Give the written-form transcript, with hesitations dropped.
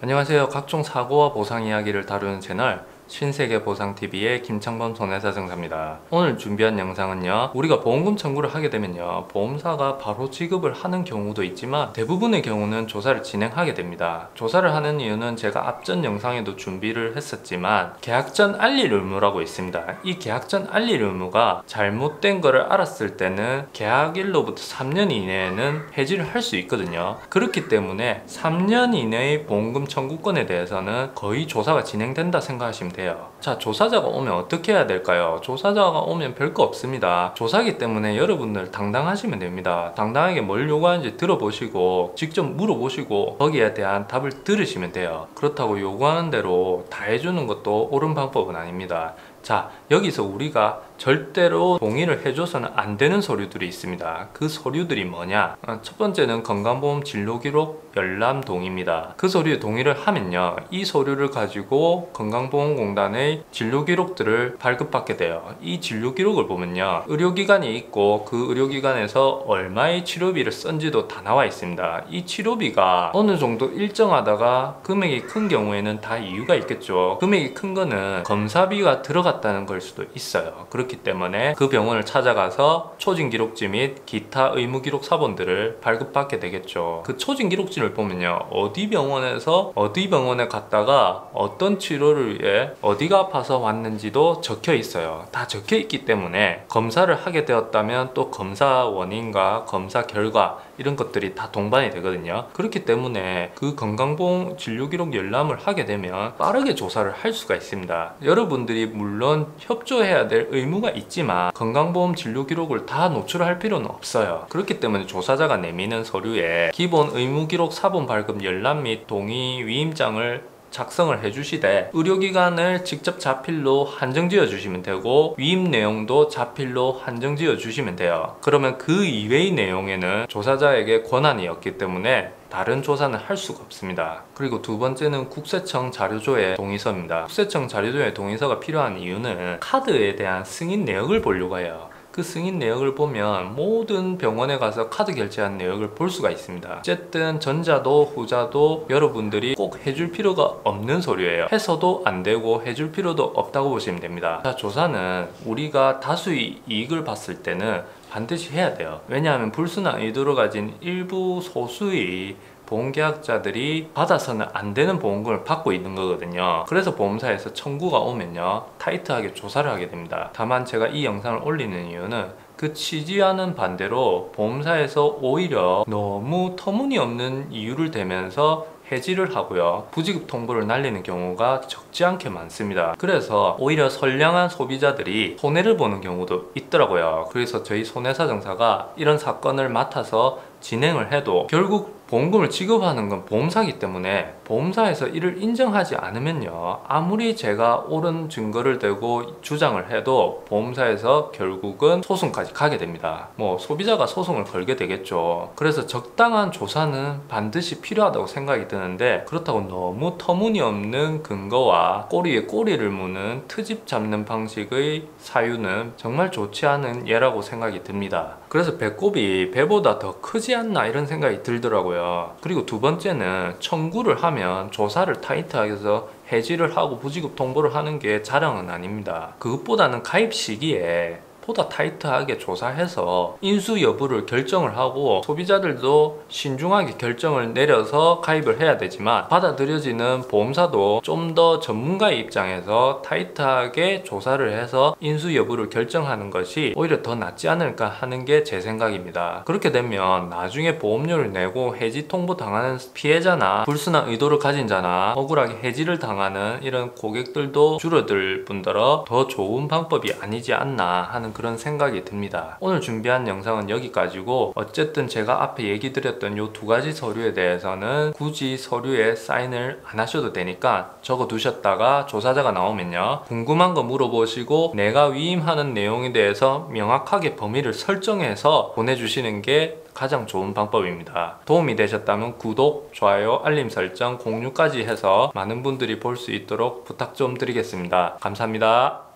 안녕하세요. 각종 사고와 보상 이야기를 다루는 채널 신세계보상TV의 김창범 손해사정사입니다. 오늘 준비한 영상은요, 우리가 보험금 청구를 하게 되면요, 보험사가 바로 지급을 하는 경우도 있지만 대부분의 경우는 조사를 진행하게 됩니다. 조사를 하는 이유는 제가 앞전 영상에도 준비를 했었지만 계약 전 알릴 의무라고 있습니다. 이 계약 전 알릴 의무가 잘못된 거를 알았을 때는 계약일로부터 3년 이내에는 해지를 할 수 있거든요. 그렇기 때문에 3년 이내의 보험금 청구권에 대해서는 거의 조사가 진행된다 생각하시면 돼요. 자, 조사자가 오면 어떻게 해야 될까요? 조사자가 오면 별거 없습니다. 조사기 때문에 여러분들 당당하시면 됩니다. 당당하게 뭘 요구하는지 들어보시고 직접 물어보시고 거기에 대한 답을 들으시면 돼요. 그렇다고 요구하는 대로 다 해주는 것도 옳은 방법은 아닙니다. 자, 여기서 우리가 절대로 동의를 해줘서는 안 되는 서류들이 있습니다. 그 서류들이 뭐냐? 첫 번째는 건강보험 진료기록 열람 동의입니다. 그 서류에 동의를 하면요, 이 서류를 가지고 건강보험공단의 진료기록들을 발급받게 돼요. 이 진료기록을 보면요, 의료기관이 있고 그 의료기관에서 얼마의 치료비를 쓴지도 다 나와 있습니다. 이 치료비가 어느 정도 일정하다가 금액이 큰 경우에는 다 이유가 있겠죠. 금액이 큰 거는 검사비가 들어갔다는 걸 수도 있어요. 그렇기 때문에 그 병원을 찾아가서 초진기록지 및 기타 의무기록 사본들을 발급받게 되겠죠. 그 초진기록지를 보면요, 어디 병원에서 어디 병원에 갔다가 어떤 치료를 위해 어디가 아파서 왔는지도 적혀 있어요. 다 적혀 있기 때문에 검사를 하게 되었다면 또 검사 원인과 검사 결과 이런 것들이 다 동반이 되거든요. 그렇기 때문에 그 건강보험 진료기록 열람을 하게 되면 빠르게 조사를 할 수가 있습니다. 여러분들이 물론 협조해야 될 의무가 있지만 건강보험 진료기록을 다 노출할 필요는 없어요. 그렇기 때문에 조사자가 내미는 서류에 기본 의무기록 사본 발급 열람 및 동의 위임장을 작성을 해주시되 의료기관을 직접 자필로 한정지어 주시면 되고 위임 내용도 자필로 한정지어 주시면 돼요. 그러면 그 이외의 내용에는 조사자에게 권한이 없기 때문에 다른 조사는 할 수가 없습니다. 그리고 두 번째는 국세청 자료조회 동의서입니다. 국세청 자료조회 동의서가 필요한 이유는 카드에 대한 승인 내역을 보려고 해요. 그 승인 내역을 보면 모든 병원에 가서 카드 결제한 내역을 볼 수가 있습니다. 어쨌든 전자도 후자도 여러분들이 꼭 해줄 필요가 없는 서류예요. 해서도 안 되고 해줄 필요도 없다고 보시면 됩니다. 자, 조사는 우리가 다수의 이익을 봤을 때는 반드시 해야 돼요. 왜냐하면 불순한 의도를 가진 일부 소수의 보험계약자들이 받아서는 안 되는 보험금을 받고 있는 거거든요. 그래서 보험사에서 청구가 오면요, 타이트하게 조사를 하게 됩니다. 다만 제가 이 영상을 올리는 이유는 그 취지와는 반대로 보험사에서 오히려 너무 터무니없는 이유를 대면서 해지를 하고요, 부지급 통보를 날리는 경우가 적지 않게 많습니다. 그래서 오히려 선량한 소비자들이 손해를 보는 경우도 있더라고요. 그래서 저희 손해사정사가 이런 사건을 맡아서 진행을 해도 결국 보험금을 지급하는 건 보험사이기 때문에 보험사에서 이를 인정하지 않으면요, 아무리 제가 옳은 증거를 대고 주장을 해도 보험사에서 결국은 소송까지 가게 됩니다. 뭐 소비자가 소송을 걸게 되겠죠. 그래서 적당한 조사는 반드시 필요하다고 생각이 드는데, 그렇다고 너무 터무니없는 근거와 꼬리에 꼬리를 무는 트집 잡는 방식의 사유는 정말 좋지 않은 예라고 생각이 듭니다. 그래서 배꼽이 배보다 더 크지 않나 이런 생각이 들더라고요. 그리고 두 번째는 청구를 하면 조사를 타이트하게 해서 해지를 하고 부지급 통보를 하는 게 자랑은 아닙니다. 그것보다는 가입 시기에 보다 타이트하게 조사해서 인수 여부를 결정을 하고 소비자들도 신중하게 결정을 내려서 가입을 해야 되지만, 받아들여지는 보험사도 좀 더 전문가의 입장에서 타이트하게 조사를 해서 인수 여부를 결정하는 것이 오히려 더 낫지 않을까 하는 게 제 생각입니다. 그렇게 되면 나중에 보험료를 내고 해지 통보 당하는 피해자나 불순한 의도를 가진 자나 억울하게 해지를 당하는 이런 고객들도 줄어들 뿐더러 더 좋은 방법이 아니지 않나 하는 그런 생각이 듭니다. 오늘 준비한 영상은 여기까지고, 어쨌든 제가 앞에 얘기 드렸던 요 두 가지 서류에 대해서는 굳이 서류에 사인을 안 하셔도 되니까 적어 두셨다가 조사자가 나오면요, 궁금한 거 물어보시고 내가 위임하는 내용에 대해서 명확하게 범위를 설정해서 보내주시는 게 가장 좋은 방법입니다. 도움이 되셨다면 구독, 좋아요, 알림 설정, 공유까지 해서 많은 분들이 볼 수 있도록 부탁 좀 드리겠습니다. 감사합니다.